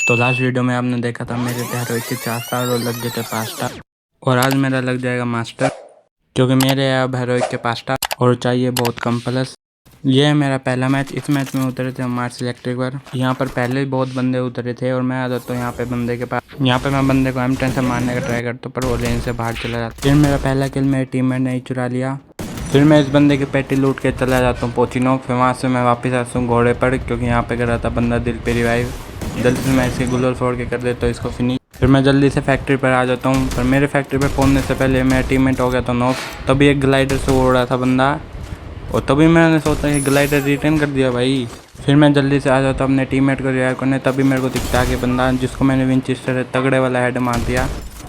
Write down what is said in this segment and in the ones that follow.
तो last video में आपने देखा था मेरे थे हेरोइक के 4 स्टार और लग गए थे 5 स्टार। और आज मेरा लग जाएगा मास्टर, क्योंकि मेरे है अब हेरोइक के 5 स्टार और चाहिए बहुत कम प्लस। ये है मेरा पहला मैच। इस मैच में उतरे थे हम मार्स इलेक्ट्रिक पर। यहाँ पर पहले ही बहुत बंदे उतरे थे और मैं आ जाता हूँ यहाँ पे बंदे के पास। यहाँ पे मैं बंदे को M10 से मारने का ट्राई करता हूँ पर वो लेन से बाहर चला जाता। फिर मेरा पहला किल मेरे टीममेट ने ही चुरा लिया। फिर मैं इस बंदे की पेटी लूट के चला जाता हूँ पोचिनो। फिर वहाँ से मैं वापस आता हूँ घोड़े पर, क्योंकि यहाँ पे कर रहा था बंदा दिल पे रिवाइव। जल्दी से मैं इसके गुल्लर फोड़ के कर देता हूँ इसको फिनिश। फिर मैं जल्दी से फैक्ट्री पर आ जाता हूँ, पर मेरे फैक्ट्री पर पहुँचने से पहले मेरा टीममेट हो गया था नॉक। तभी एक ग्लाइडर से उड़ रहा था बंदा और तभी मैंने सोचा कि ग्लाइडर रिटर्न कर दिया भाई। फिर मैं जल्दी से आ जाता हूँ अपने टीममेट को रिवाइव करने। तभी मेरे को दिखता है कि बंदा जिसको मैंने विंचेस्टर तगड़े वाला हेड मार दिया।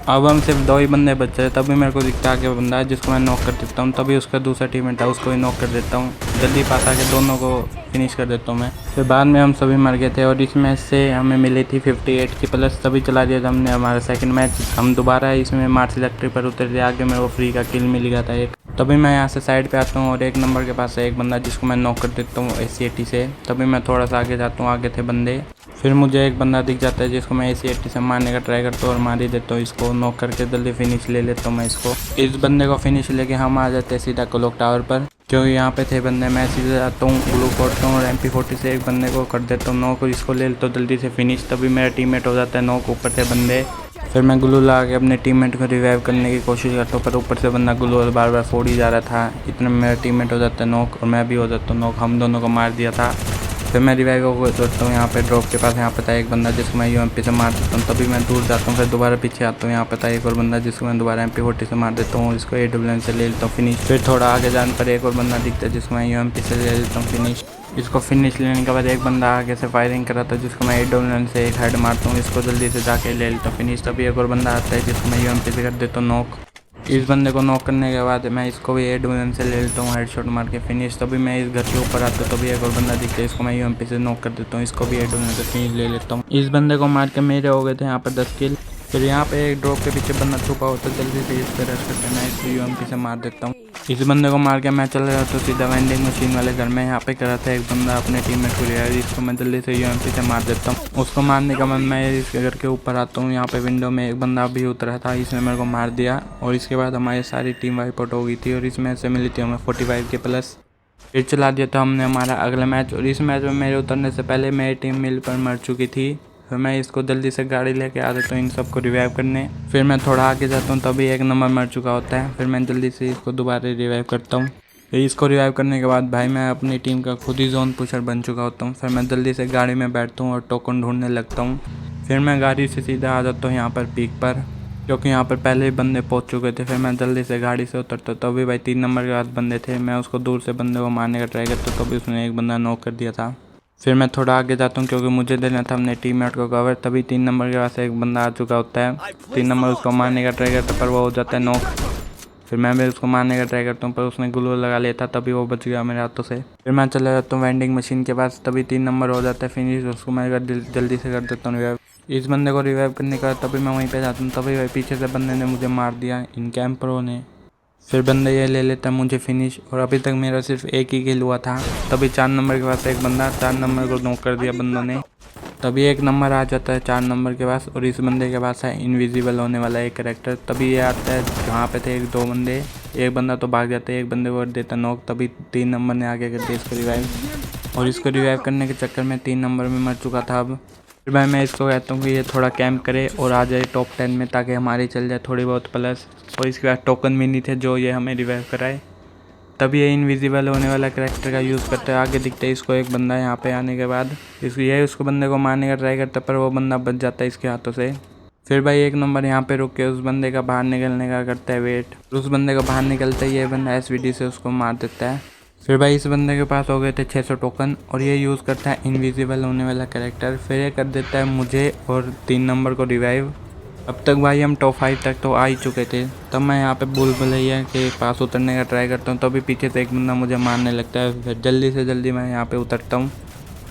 अब हम सिर्फ 2 ही बंदे बचे हैं। तभी मेरे को दिखता है कि बंदा जिसको मैं नॉक कर देता हूँ। तभी उसका दूसरा टीममेट था, उसको भी नॉक कर देता हूँ। जल्दी पास आके दोनों को फिनिश कर देता हूँ मैं। फिर बाद में हम सभी मर गए थे और इस मैच से हमें मिली थी 58 की प्लस। तभी चला दिया था हमने हमारा सेकंड मैच। हम दोबारा इसमें मार्स इलेक्ट्रिक पर उतर दिया। आगे मेरे को फ्री का किल मिल गया था एक। तभी मैं यहाँ से साइड पे आता हूँ और 1 नंबर के पास है एक बंदा जिसको मैं नॉक कर देता हूँ AC-80 से। तभी मैं थोड़ा सा आगे जाता हूँ, आगे थे बंदे। फिर मुझे एक बंदा दिख जाता है जिसको मैं AC-80 से मारने का ट्राई करता हूँ और मार ही देता हूँ इसको। नॉक करके जल्दी फिनिश ले लेता हूँ मैं इसको। इस बंदे को फिनिश लेके हम आ जाते हैं सीधा क्लॉक टावर पर, क्योंकि यहाँ पे थे बंदे। मैं सीधे जाता हूँ ग्लू फोड़ता हूँ और MP40 से एक बंदे को कर देता हूँ नॉक और इसको ले लेता हूँ जल्दी से फिनिश। तभी मेरा टीममेट हो जाता है नॉक। ऊपर थे बंदे। फिर मैं ग्लू लगा के अपने टीममेट को रिवाइव करने की कोशिश करता हूँ, पर ऊपर से बंदा ग्लू बार बार फोड़ ही जा रहा था। इतने में मेरा टीममेट हो जाता है नॉक और मैं भी हो जाता हूँ नॉक। हम दोनों को मार दिया था। फिर मैं रिवाइव को सोचता हूँ यहाँ पे ड्रॉप के पास। यहाँ पे था एक बंदा जिसको मैं UMP से मार देता हूँ। तभी मैं दूर जाता हूँ, फिर दोबारा पीछे आता हूँ। यहाँ पे था एक और बंदा जिसको मैं दोबारा MP40 से मार देता हूँ। इसको AWM से ले लेता हूँ फिनिश। फिर थोड़ा आगे जाने पर एक और बंदा दिखता है जिसको मैं UMP से ले लेता हूँ फिनिश। इसको फिनिश लेने के बाद एक बंदा आगे से फायरिंग कर रहा था जिसको मैं AWM से एक हेड मारता हूँ। इसको जल्दी से जाके ले लेता हूँ फिनिश। तभी एक और बंदा आता है जिसको मैं UMP से कर देता हूँ नॉक। इस बंदे को नॉक करने के बाद मैं इसको भी AWM से ले लेता हूँ हेडशॉट मार के फिनिश। तभी मैं इस घर के ऊपर आता हूँ। तभी एक और बंदा दिखता है, इसको मैं UMP से नॉक कर देता हूँ। इसको भी AWM से फिनिश ले लेता हूँ। इस बंदे को मार के मेरे हो गए थे यहाँ पर 10 किल। फिर यहाँ पे एक ड्रॉप के पीछे बंदा छुपा होता है। जल्दी से इस पर रश करके मैं इसको UMP से मार देता हूँ। इस बंदे को मार के मैं चला जाता हूँ सीधा वेंडिंग मशीन वाले घर में। यहाँ पे कर रहा था एक बंदा अपने टीममेट को रिवाइव। इसको मैं जल्दी से UMP से मार देता हूँ। उसको मारने का बाद मैं इसके घर के ऊपर आता हूँ। यहाँ पे विंडो में एक बंदा भी उतरा था, इसने मेरे को मार दिया और इसके बाद हमारी सारी टीम वाइप आउट हो गई थी और इस मैच से मिली थी हमें 45 के प्लस। फिर चला दिया था हमने हमारा अगला मैच और इस मैच में मेरे उतरने से पहले मेरी टीम मिल पर मर चुकी थी। फिर मैं इसको जल्दी से गाड़ी लेके आ जाता हूँ इन सबको रिवाइव करने। फिर मैं थोड़ा आगे जाता हूँ, तभी 1 नंबर मर चुका होता है। फिर मैं जल्दी से इसको दोबारा रिवाइव करता हूँ। फिर इसको रिवाइव करने के बाद भाई मैं अपनी टीम का खुद ही जोन पुशर बन चुका होता हूँ। फिर मैं जल्दी से गाड़ी में बैठता हूँ और टोकन ढूंढने लगता हूँ। फिर मैं गाड़ी से सीधा आ जाता हूँ यहाँ पर पीक पर, क्योंकि यहाँ पर पहले ही बंदे पहुँच चुके थे। फिर मैं जल्दी से गाड़ी से उतरता हूँ। तभी भाई 3 नंबर के पास बंदे थे। मैं उसको दूर से बंदे को मारने का ट्राई करता हूँ, तभी उसने एक बंदा नॉक कर दिया था। फिर मैं थोड़ा आगे जाता हूँ क्योंकि मुझे देना था अपने टीममेट को कवर। तभी 3 नंबर के पास एक बंदा आ चुका होता है। 3 नंबर उसको मारने का ट्राई करता पर वो हो जाता है नॉक। फिर मैं भी उसको मारने का ट्राई करता हूँ पर उसने ग्लू लगा लिया था, तभी वो बच गया मेरे हाथों से। फिर मैं चला जाता हूँ वेंडिंग मशीन के पास। तभी 3 नंबर हो जाता है फिनिश। उसको मैं जल्दी से कर देता हूँ रिवाइव। इस बंदे को रिवाइव करने का तभी मैं वहीं पे जाता हूँ। तभी भाई पीछे से बंदे ने मुझे मार दिया, इन कैंपरों ने। फिर बंदा ये ले लेता है मुझे फिनिश और अभी तक मेरा सिर्फ 1 ही किल हुआ था। तभी 4 नंबर के पास एक बंदा, 4 नंबर को नॉक कर दिया बंदों ने। तभी 1 नंबर आ जाता है 4 नंबर के पास और इस बंदे के पास है इनविजिबल होने वाला एक कैरेक्टर। तभी ये आता है जहाँ पे थे 1-2 बंदे। एक बंदा तो भाग जाता है, एक बंदे को देता नॉक। तभी 3 नंबर ने आगे कर दिया इसको रिवाइव और इसको रिवाइव करने के चक्कर में 3 नंबर में मर चुका था। अब फिर भाई मैं इसको कहता हूँ कि ये थोड़ा कैंप करे और आ जाए टॉप 10 में, ताकि हमारी चल जाए थोड़ी बहुत प्लस। और इसके बाद टोकन मिनी थे जो ये हमें रिवाइव कराए। तभी ये इनविजिबल होने वाला कैरेक्टर का यूज़ करते हैं। आगे दिखता है इसको एक बंदा यहाँ पे आने के बाद। उसको बंदे को मारने का ट्राई करता है पर वो बंदा बच जाता है इसके हाथों से। फिर भाई 1 नंबर यहाँ पे रुक के उस बंदे का बाहर निकलने का करता है वेट। उस बंदे को बाहर निकलता है, ये बंदा SVD से उसको मार देता है। फिर भाई इस बंदे के पास हो गए थे 600 टोकन और ये यूज़ करता है इनविजिबल होने वाला कैरेक्टर। फिर ये कर देता है मुझे और 3 नंबर को रिवाइव। अब तक भाई हम टॉप 5 तक तो आ ही चुके थे। तब मैं यहाँ पे भूलभुलैया के पास उतरने का ट्राई करता हूँ। तभी पीछे से एक बंदा मुझे मारने लगता है। फिर जल्दी से जल्दी मैं यहाँ पे उतरता हूँ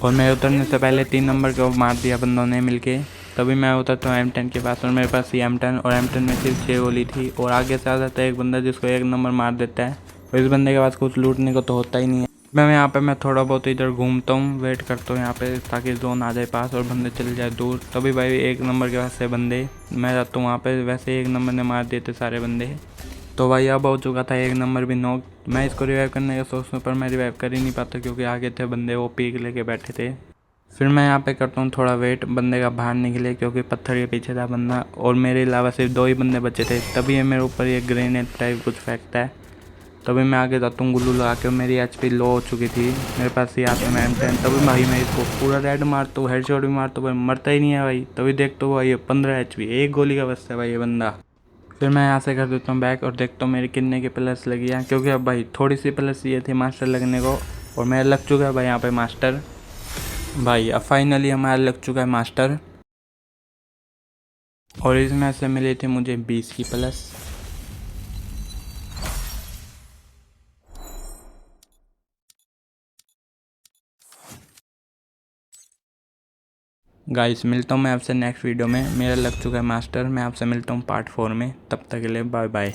और मैं उतरने से पहले 3 नंबर को मार दिया बंदों ने मिलके। तभी मैं उतरता हूँ M10 के पास और मेरे पास ही M10 और M10 में सिर्फ 6 गोली थी। और आगे से आ जाता है एक बंदा जिसको 1 नंबर मार देता है। और इस बंदे के पास कुछ लूटने को तो होता ही नहीं है। मैं थोड़ा बहुत इधर घूमता हूँ, वेट करता हूँ यहाँ पे ताकि जोन आ जाए पास और बंदे चले जाए दूर। तभी भाई 1 नंबर के वैसे बंदे, मैं जाता हूँ वहाँ पे, वैसे 1 नंबर ने मार दिए थे सारे बंदे। तो भाई अब हो चुका था 1 नंबर भी नॉक। मैं इसको रिवाइव करने का सोचता हूँ पर मैं रिवाइव कर ही नहीं पाता क्योंकि आगे थे बंदे, वो पीक लेके बैठे थे। फिर मैं यहाँ पे करता हूँ थोड़ा वेट बंदे का बाहर निकले क्योंकि पत्थर के पीछे था बंदा और मेरे अलावा सिर्फ 2 ही बंदे बचे थे। तभी ये मेरे ऊपर ये ग्रेनेड टाइप कुछ फेंकता है। तभी मैं आगे जाता हूँ गुल्लू लगा के, मेरी एचपी लो हो चुकी थी, मेरे पास ये आता मैं M10। तभी भाई मैं इसको पूरा रेड मारता हूँ, हेडशॉट भी मारता हूँ पर मरता ही नहीं है भाई। तभी देखता हूँ भाई ये 15 एचपी, 1 गोली का बचता है भाई ये बंदा। फिर मैं यहाँ से कर देता हूँ बैक और देखता हूँ मेरी कितने की प्लस लगी है, क्योंकि अब भाई थोड़ी सी प्लस ये थी मास्टर लगने को और मेरा लग चुका है भाई यहाँ पे मास्टर। भाई अब फाइनली हमारा लग चुका है मास्टर और इसमें से मिली थी मुझे 20 की प्लस। गाइस मिलता हूँ मैं आपसे नेक्स्ट वीडियो में, मेरा लग चुका है मास्टर। मैं आपसे मिलता हूँ पार्ट 4 में, तब तक के लिए बाय बाय।